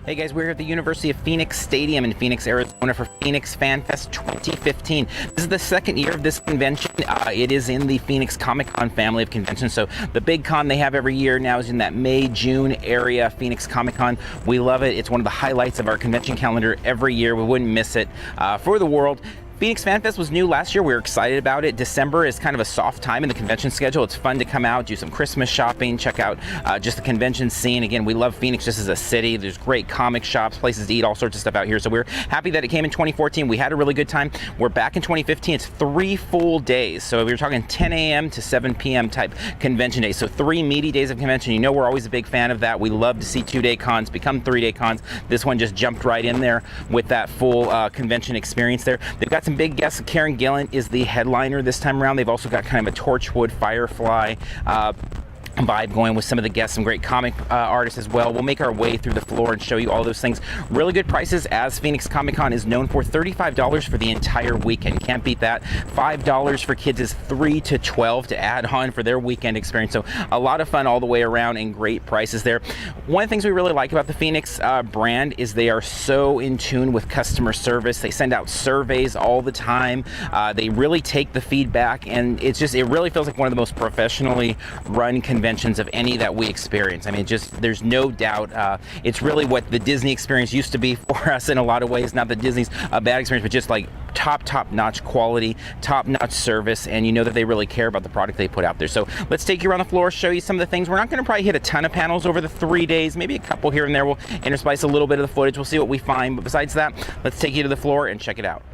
Hey guys, we're here at the University of Phoenix Stadium in Phoenix, Arizona for Phoenix Fan Fest 2015. This is the second year of this convention. It is in the Phoenix Comicon family of conventions. So the big con they have every year now is in that May, June area, Phoenix Comicon. We love it. It's one of the highlights of our convention calendar every year. We wouldn't miss it for the world. Phoenix Fan Fest was new last year. We were excited about it. December is kind of a soft time in the convention schedule. It's fun to come out, do some Christmas shopping, check out just the convention scene. Again, we love Phoenix just as a city. There's great comic shops, places to eat, all sorts of stuff out here. So we're happy that it came in 2014. We had a really good time. We're back in 2015. It's 3 full days. So we were talking 10 a.m. to 7 p.m. type convention days. So 3 meaty days of convention. You know we're always a big fan of that. We love to see 2-day cons become 3-day cons. This one just jumped right in there with that full convention experience there. They've got some big guests. Karen Gillan is the headliner this time around. They've also got kind of a Torchwood Firefly vibe going with some of the guests, some great comic artists as well. We'll make our way through the floor and show you all those things. Really good prices, as Phoenix Comic-Con is known for. $35 for the entire weekend. Can't beat that. $5 for kids is 3 to 12 to add on for their weekend experience. So a lot of fun all the way around and great prices there. One of the things we really like about the Phoenix brand is they are so in tune with customer service. They send out surveys all the time. They really take the feedback, and it really feels like one of the most professionally run conventions of any that we experience. I mean, there's no doubt. It's really what the Disney experience used to be for us in a lot of ways. Not that Disney's a bad experience, but just like top-notch quality, top-notch service, and you know that they really care about the product they put out there. So let's take you around the floor, show you some of the things. We're not going to probably hit a ton of panels over the 3 days, maybe a couple here and there. We'll interspice a little bit of the footage. We'll see what we find. But besides that, let's take you to the floor and check it out.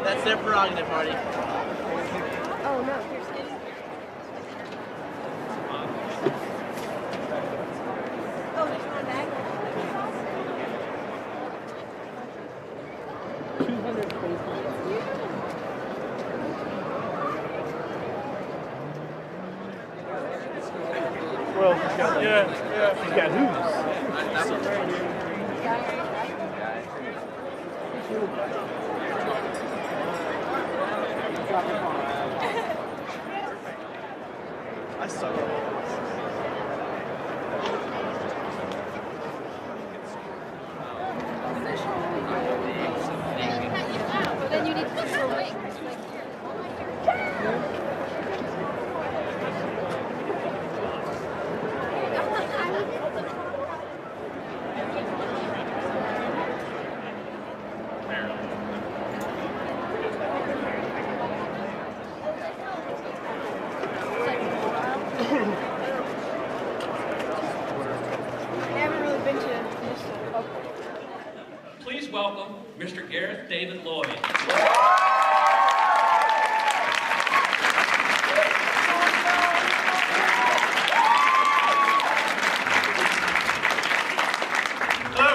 That's their prerogative, Marty. Oh no, here's it. Oh, there's one bag. 200 Well, he's got hooves. I suck at it. But then you need to put your wings. Please welcome Mr. Gareth David Lloyd. Hello!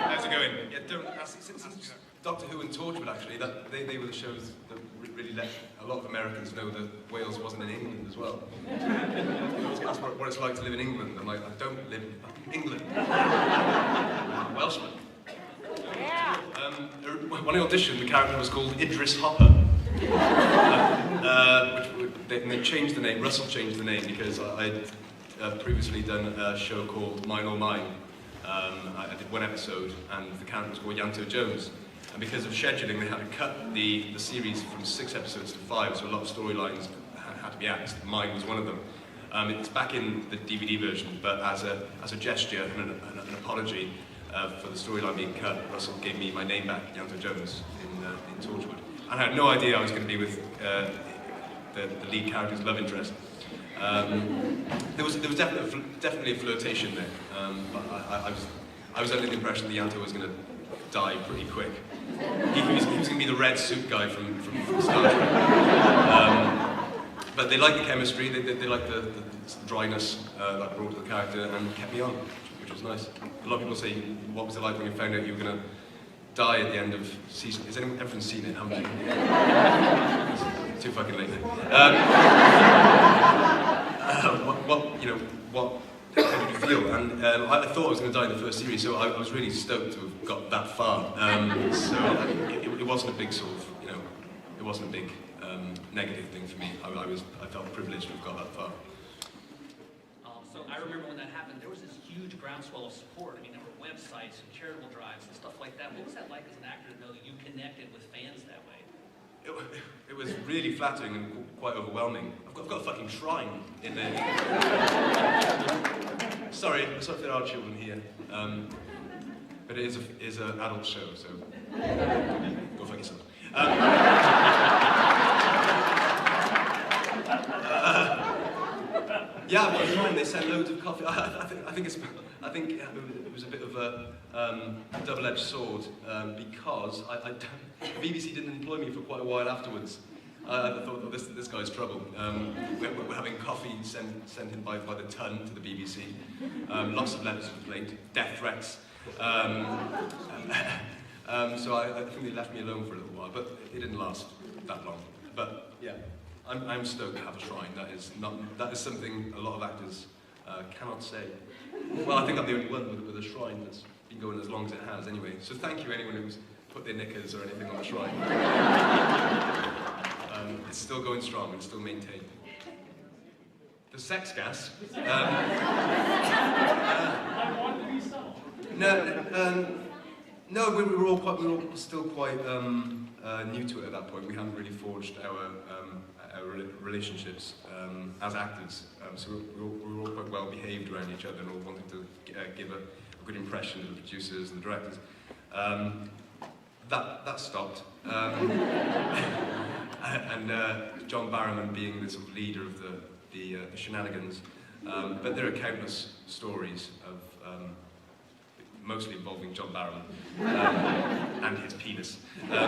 How's it going? Yeah, since Doctor Who and Torchwood, actually, they were the shows that really let a lot of Americans know that Wales wasn't in England as well. That's what it's like to live in England. I'm like, I don't live in England. I'm Welshman. When I auditioned, the character was called Idris Hopper. They changed the name, Russell changed the name, because I'd previously done a show called Mine or Mine. I did one episode, and the character was called Yanto Jones. And because of scheduling, they had to cut the series from 6 episodes to 5, so a lot of storylines had to be axed. Mine was one of them. It's back in the DVD version, but as a gesture and an apology for the storyline being cut, Russell gave me my name back, Yanto Jones, in Torchwood. And I had no idea I was going to be with the lead character's love interest. There was definitely a flirtation there, but I was under the impression that Yanto was going to die pretty quick. He was going to be the red suit guy from Star Trek. But they liked the chemistry, they liked the dryness that brought to the character, and kept me on, which was nice. A lot of people say, what was it like when you found out you were going to die at the end of season? Has everyone seen it, haven't they? It's too fucking late now. How did you feel? And I thought I was going to die in the first series, so I was really stoked to have got that far. So it wasn't a big sort of, it wasn't a big negative thing for me. I felt privileged to have got that far. So I remember when that happened, there was this huge groundswell of support. I mean, there were websites and charitable drives and stuff like that. What was that like as an actor to know that you connected with fans that way? It was really flattering and quite overwhelming. I've got a fucking shrine in there. Sorry if there are children here. But it is an adult show, so go fuck yourself. Yeah, I've got a shrine. They sent loads of coffee. I think it was a bit of a double-edged sword because the BBC didn't employ me for quite a while afterwards. I thought, oh, this guy's trouble. We're having coffee sent in by the ton to the BBC. Lots of letters of complaint, death threats. So I think they left me alone for a little while, but it didn't last that long. But yeah, I'm stoked to have a shrine. That is something a lot of actors cannot say. Well, I think I'm the only one with a shrine that's been going as long as it has anyway. So thank you anyone who's put their knickers or anything on the shrine. It's still going strong and still maintained. The sex gas. No, we were all still quite new to it at that point. We hadn't really forged our relationships as actors, so we were all quite well behaved around each other and all wanted to give a good impression to the producers and the directors. That stopped, and John Barrowman being the sort of leader of the shenanigans. But there are countless stories of. Mostly involving John Barrowman and his penis that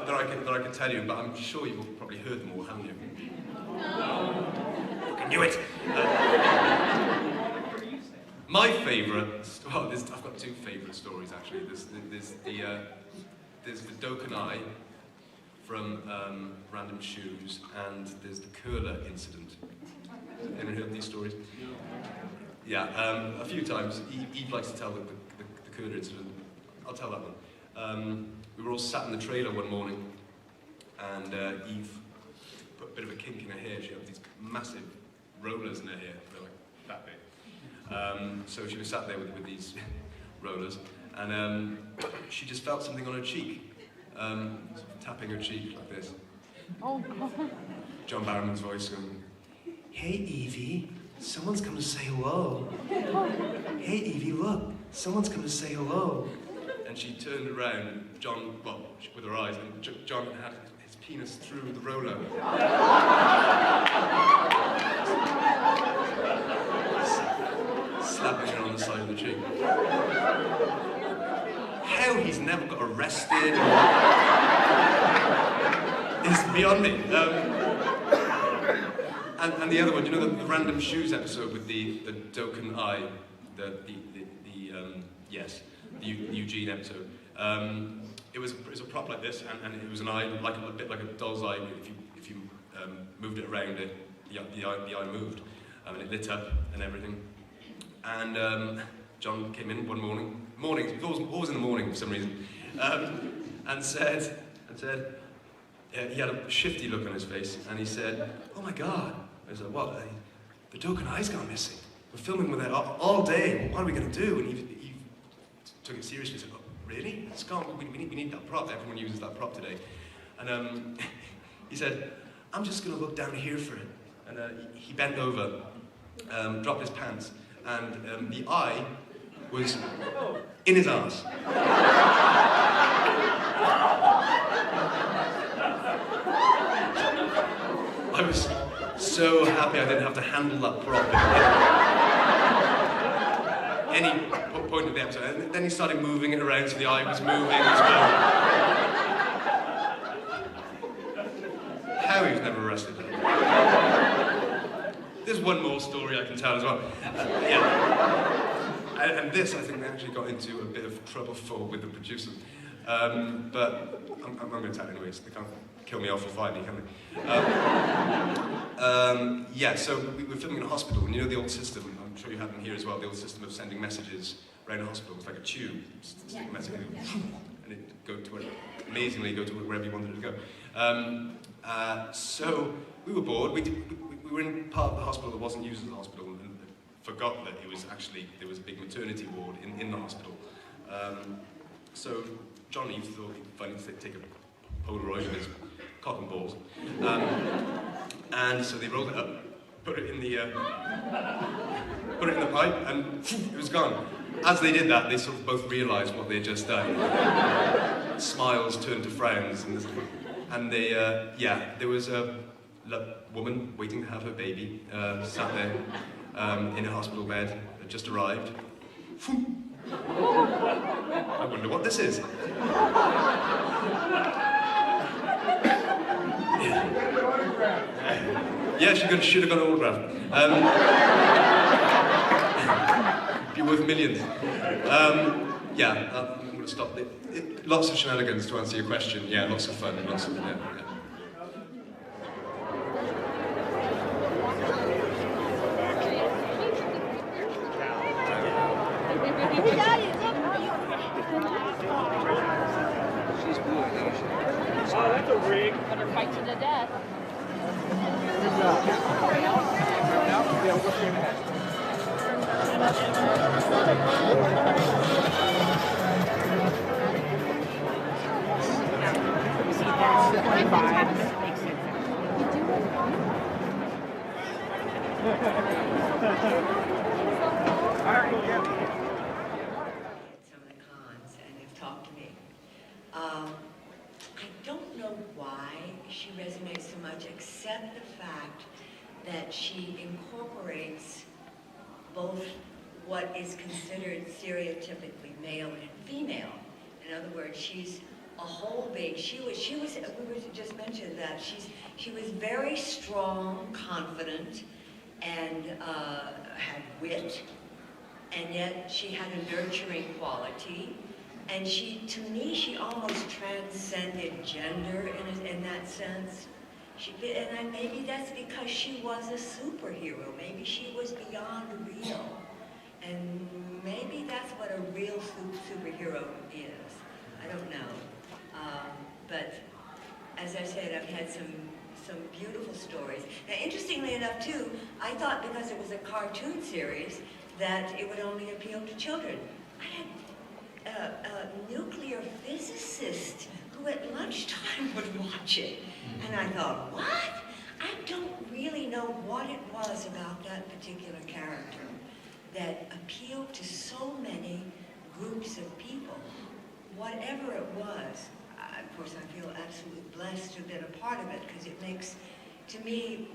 I can tell you, but I'm sure you've probably heard them all, haven't you? I knew it! My favourite, well, I've got two favourite stories actually. There's the Doken Eye from Random Shoes, and there's the curler incident. Anyone heard these stories? Yeah, a few times. Eve likes to tell the curler incident. I'll tell that one. We were all sat in the trailer one morning, and Eve put a bit of a kink in her hair. She had these massive rollers in her hair. They're like that big. So she was sat there with these rollers, and she just felt something on her cheek, sort of tapping her cheek like this. Oh, God. John Barrowman's voice going, "Hey, Evie. Someone's come to say hello. Hey, Evie, look. Someone's come to say hello." And she turned around, John, well, with her eyes, and John had his penis through the roller. Slapping her on the side of the cheek. How he's never got arrested is beyond me. And the other one, you know, the Random Shoes episode with the Doken Eye, the Eugene episode. It was a prop like this, and it was an eye, like a bit like a doll's eye. If you moved it around, the eye moved, and it lit up and everything. And John came in one morning, always in the morning for some reason, and said. He had a shifty look on his face, and he said, "Oh my God." I was like, "What? The Doken Eye's gone missing. We're filming with it all day. What are we going to do?" And he took it seriously. He said, "Oh, really? It's gone. We need that prop. Everyone uses that prop today." And he said, "I'm just going to look down here for it." And he bent over, dropped his pants, and the eye was in his arse. I was so happy I didn't have to handle that prop at any point of the episode. And then he started moving it around so the eye was moving as well. How he was never arrested. There's one more story I can tell as well. And this, I think they actually got into a bit of trouble for with the producer. But I'm going to tell it anyways. They can't kill me off or fire me, can they? Yeah, so we were filming in a hospital, and you know the old system, I'm sure you had them here as well, the old system of sending messages around a hospital. It's like a tube, stick a message in, and it'd go to it, amazingly go to wherever you wanted it to go. So we were bored. We were in part of the hospital that wasn't used as a hospital, and forgot that it was actually, there was a big maternity ward in the hospital. So Johnny thought he'd funny to take a Polaroid of his cock and balls. And so they rolled it up, put it in the pipe, and it was gone. As they did that, they sort of both realised what they had just done. Smiles turned to frowns, and they, there was a woman waiting to have her baby, sat there in a hospital bed, had just arrived. I wonder what this is. Yeah, should have got an autograph. Be worth millions. I'm going to stop. Lots of shenanigans to answer your question. Yeah, lots of fun. Lots of, yeah. She's blue, I think. Oh, that's a rig. Better fight to the death. Some of the cons and have talked to me. I don't know why she resonates so much, except the fact that she incorporates both what is considered stereotypically male and female. In other words, she's a whole big, we were just mentioned that she was very strong, confident, and had wit, and yet she had a nurturing quality. And to me, she almost transcended gender in that sense. And maybe that's because she was a superhero. Maybe she was beyond real. And maybe that's what a real superhero is. I don't know. But as I said, I've had some beautiful stories. Now, interestingly enough, too, I thought because it was a cartoon series that it would only appeal to children. I had a nuclear physicist who at lunchtime would watch it. And I thought, what? I don't really know what it was about that particular character that appealed to so many groups of people. Whatever it was, of course I feel absolutely blessed to have been a part of it, because it makes, to me,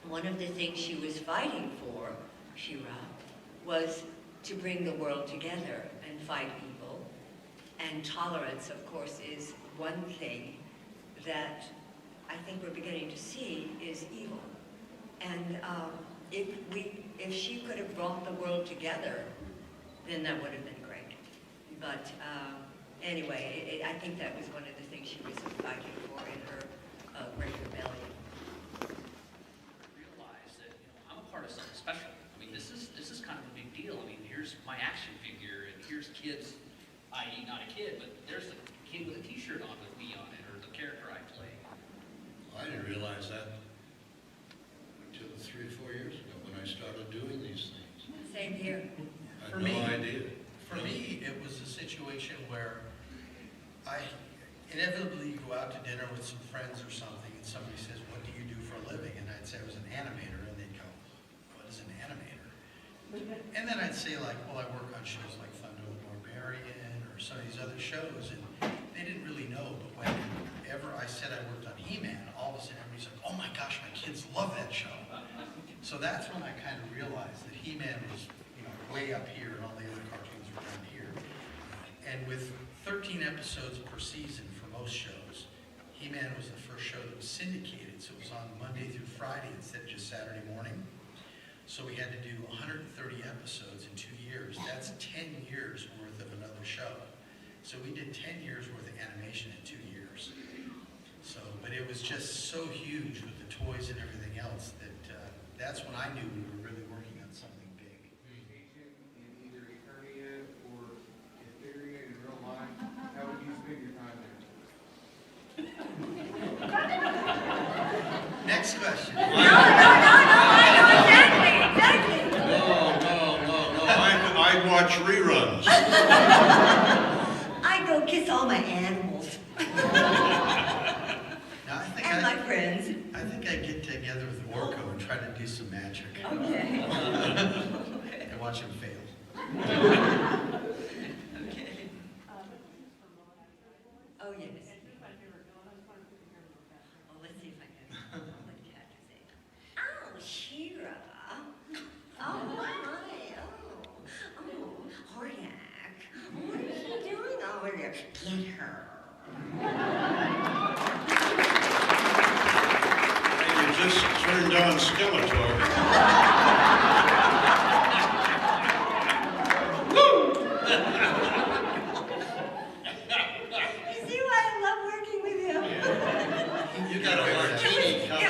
one of the things she was fighting for, She-Ra, was to bring the world together and fight evil. And tolerance, of course, is one thing that I think we're beginning to see is evil. And if she could have brought the world together, then that would have been great. But anyway, I think that was one of the things she was fighting for in her Great Rebellion. Realize that I'm a part of something special. I mean, this is kind of a big deal. I mean, here's my action figure, and here's kids, i.e. not a kid, but there's the kid with a T-shirt on with me on it, or the character I play. Well, I didn't realize that until 3 or 4 years ago when I started doing these things. Same here. I For had no me- idea. For me, it was a situation where I inevitably go out to dinner with some friends or something, and somebody says, "What do you do for a living?" And I'd say I was an animator, and they'd go, "What is an animator?" And then I'd say, like, well, I work on shows like Thunder the Barbarian or some of these other shows, and they didn't really know, but whenever I said I worked on He-Man, all of a sudden everybody's like, oh my gosh, my kids love that show. So that's when I kind of realized that He-Man was, way up here and all the other cartoons were down here. And with 13 episodes per season for most shows, He-Man was the first show that was syndicated, so it was on Monday through Friday instead of just Saturday morning. So we had to do 130 episodes in 2 years. That's 10 years worth of another show. So we did 10 years worth of animation in 2 years. So, but it was just so huge with the toys and everything else that that's when I knew we were really working on something big. Communication in either Eternia or Etheria in real life, how would you spend your time there? Next question. No, exactly. No. I'd watch reruns. I go kiss all my animals Now, and my friends. I think I'd get together with Orko and try to do some magic. Okay. And watch him fail. Okay. Oh, yes. Oh, let's see if I can. What did you have to say? Oh, Shira. Oh, my. Oh, Hordak. What is he doing over there? Get her. Hey, you just turned on Skeletor. You see why I love working with him? You got a martini coming.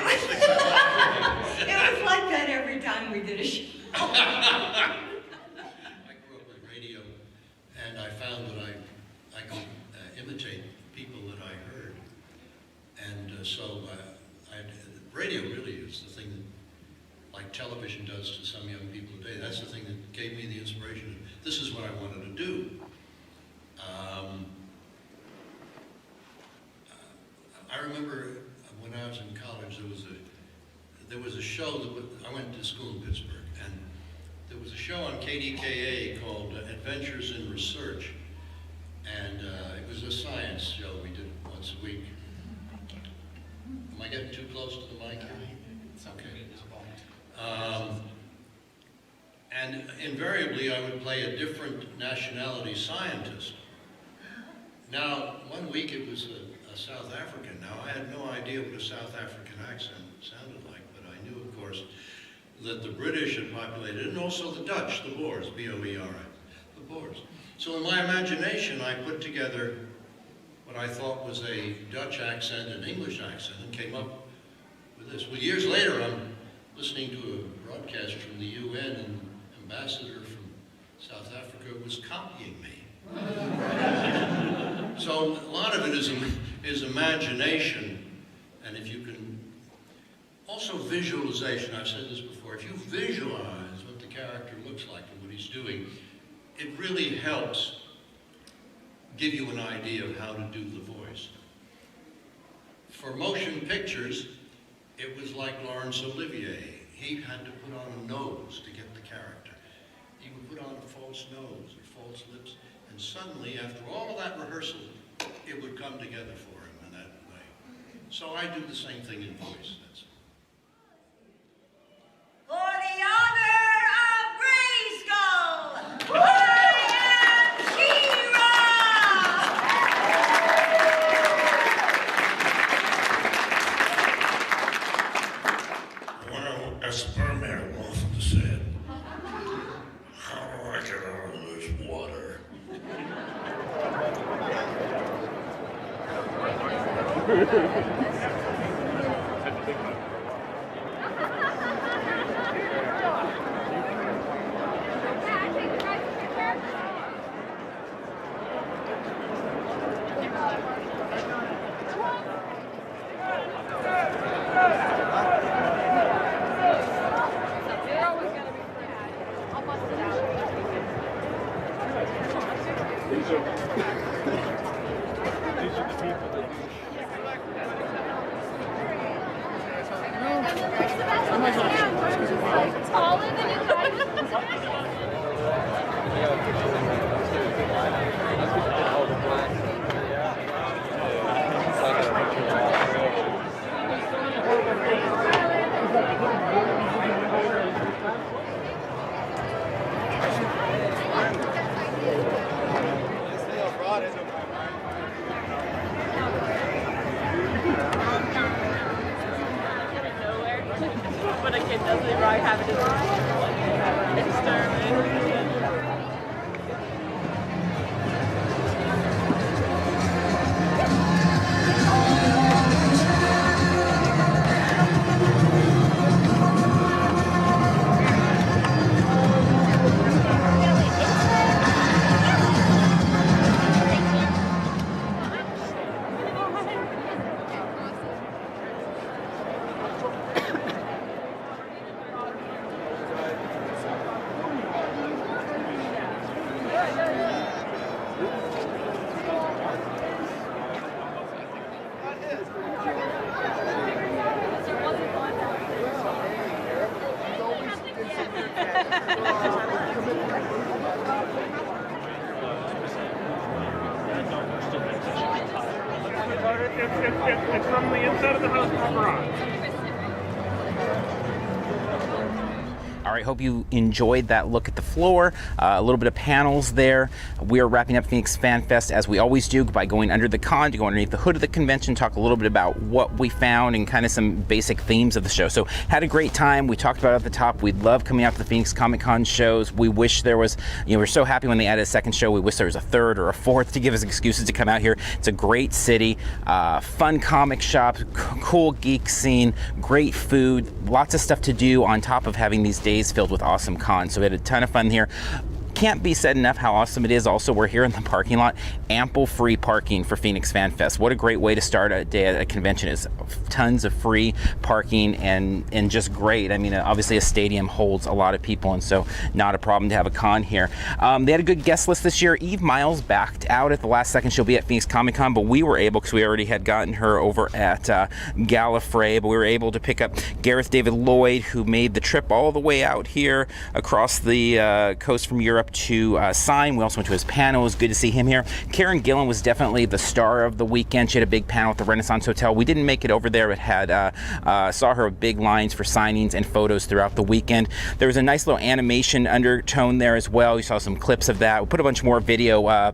It was like that every time we did a show. I grew up with radio, and I found that I could imitate people that I heard. And so radio really is the thing that, like television does to some young people today, that's the thing that gave me the inspiration. This is what I wanted to do. I remember when I was in college, there was a show I went to school in Pittsburgh, and there was a show on KDKA called Adventures in Research, and it was a science show we did once a week. Am I getting too close to the mic? It's okay. And invariably, I would play a different nationality scientist. Now, one week it was a South African. Now, I had no idea what a South African accent sounded like, but I knew, of course, that the British had populated, and also the Dutch, the Boers, B-O-E-R-I, the Boers. So in my imagination, I put together what I thought was a Dutch accent and English accent, and came up with this. Well, years later, I'm listening to a broadcast from the UN, and ambassador from South Africa was copying me. So a lot of it is imagination, and if you can, also visualization. I've said this before. If you visualize what the character looks like and what he's doing, it really helps give you an idea of how to do the voice. For motion pictures, it was like Laurence Olivier. He had to put on a nose to get the character. He would put on a false nose or false lips, and suddenly, after all of that rehearsal, it would come together for him in that way. So I do the same thing in voice. For the honor of Grayskull, I am She-Ra! Well, as the merman often said, how do I get out of this water? Taller than you guys. It's from the inside of the house to the garage. All right, hope you enjoyed that look at the floor, a little bit of panels there. We are wrapping up Phoenix Fan Fest as we always do by going under the con, to go underneath the hood of the convention, talk a little bit about what we found and kind of some basic themes of the show. So had a great time. We talked about it at the top. We love coming out to the Phoenix Comic-Con shows. We wish there was, we're so happy when they added a second show. We wish there was a third or a fourth to give us excuses to come out here. It's a great city, fun comic shops, cool geek scene, great food, lots of stuff to do on top of having these days filled with awesome cons. So we had a ton of fun here. Can't be said enough how awesome it is. Also, we're here in the parking lot. Ample free parking for Phoenix Fan Fest. What a great way to start a day at a convention, is tons of free parking and just great. I mean, obviously a stadium holds a lot of people, and so not a problem to have a con here. They had a good guest list this year. Eve Miles backed out at the last second. She'll be at Phoenix Comic Con, but we were able, because we already had gotten her over at Gallifrey, but we were able to pick up Gareth David Lloyd, who made the trip all the way out here across the coast from Europe to sign. We also went to his panel. It was good to see him here. Karen Gillan was definitely the star of the weekend. She had a big panel at the Renaissance Hotel. We didn't make it over there, but had saw her with big lines for signings and photos throughout the weekend. There was a nice little animation undertone there as well. You saw some clips of that. We put a bunch more video.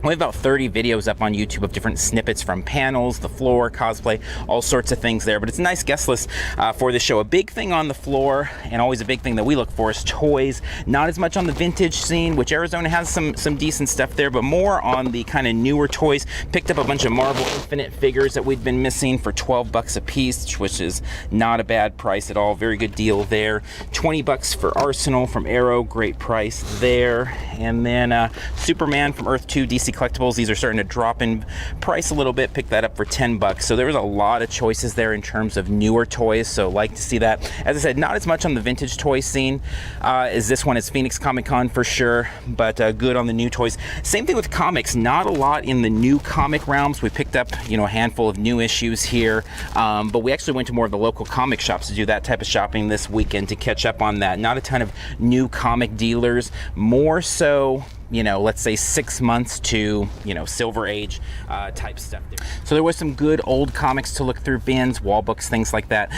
We have about 30 videos up on YouTube of different snippets from panels, the floor, cosplay, all sorts of things there. But it's a nice guest list for the show. A big thing on the floor, and always a big thing that we look for, is toys. Not as much on the vintage scene, which Arizona has some decent stuff there, but more on the kind of newer toys. Picked up a bunch of Marvel Infinite figures that we'd been missing for $12 a piece, which is not a bad price at all. Very good deal there. $20 for Arsenal from Arrow, great price there. And then Superman from Earth 2 DC Collectibles. These are starting to drop in price a little bit. Picked that up for $10. So there was a lot of choices there in terms of newer toys. So like to see that. As I said, not as much on the vintage toy scene as this one is Phoenix Comic Con for sure, but good on the new toys. Same thing with comics. Not a lot in the new comic realms. We picked up, a handful of new issues here, but we actually went to more of the local comic shops to do that type of shopping this weekend to catch up on that. Not a ton of new comic dealers. More so, let's say 6 months to, Silver Age type stuff there. So there was some good old comics to look through, bins, wall books, things like that.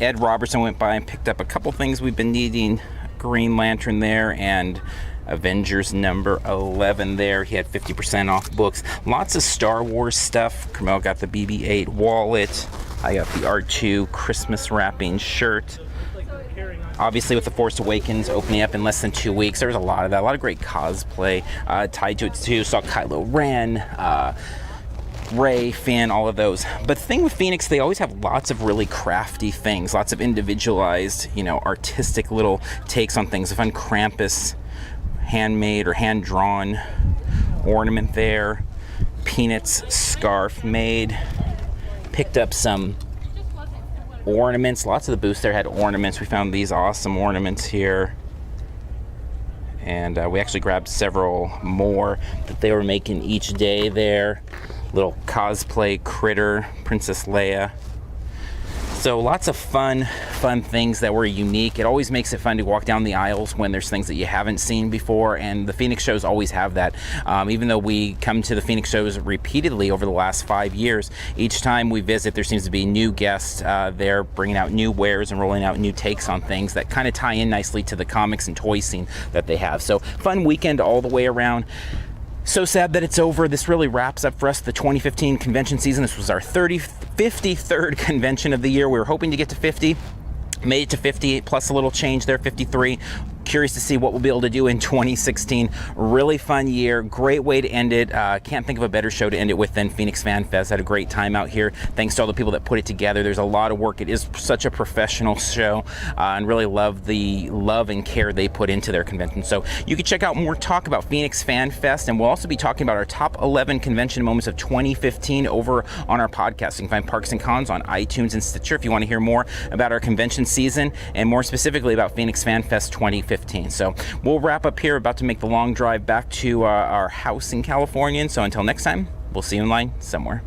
Ed Robertson went by and picked up a couple things we've been needing. Green Lantern there, and Avengers number 11 there. He had 50% off books. Lots of Star Wars stuff. Carmel got the BB-8 wallet. I got the R2 Christmas wrapping shirt. Obviously, with The Force Awakens opening up in less than 2 weeks, there was a lot of that. A lot of great cosplay tied to it too. Saw Kylo Ren, Rey, Finn, all of those. But the thing with Phoenix, they always have lots of really crafty things, lots of individualized, artistic little takes on things. A fun Krampus handmade or hand-drawn ornament there. Peanuts scarf made. Picked up some ornaments. Lots of the booths there had ornaments. We found these awesome ornaments here. And we actually grabbed several more that they were making each day there. Little cosplay critter, Princess Leia. So lots of fun things that were unique. It always makes it fun to walk down the aisles when there's things that you haven't seen before, and the Phoenix shows always have that. Even though we come to the Phoenix shows repeatedly over the last 5 years, each time we visit, there seems to be new guests there bringing out new wares and rolling out new takes on things that kind of tie in nicely to the comics and toy scene that they have. So fun weekend all the way around. So sad that it's over. This really wraps up for us the 2015 convention season. This was our 53rd convention of the year. We were hoping to get to 50. Made it to 50 plus a little change there, 53. Curious to see what we'll be able to do in 2016. Really fun year. Great way to end it. Can't think of a better show to end it with than Phoenix Fan Fest. Had a great time out here. Thanks to all the people that put it together. There's a lot of work. It is such a professional show, and really love the love and care they put into their convention. So you can check out more talk about Phoenix Fan Fest, and we'll also be talking about our top 11 convention moments of 2015 over on our podcast. You can find Parks and Cons on iTunes and Stitcher if you want to hear more about our convention season and more specifically about Phoenix Fan Fest 2015. So we'll wrap up here, about to make the long drive back to our house in California. And so until next time, we'll see you in line somewhere.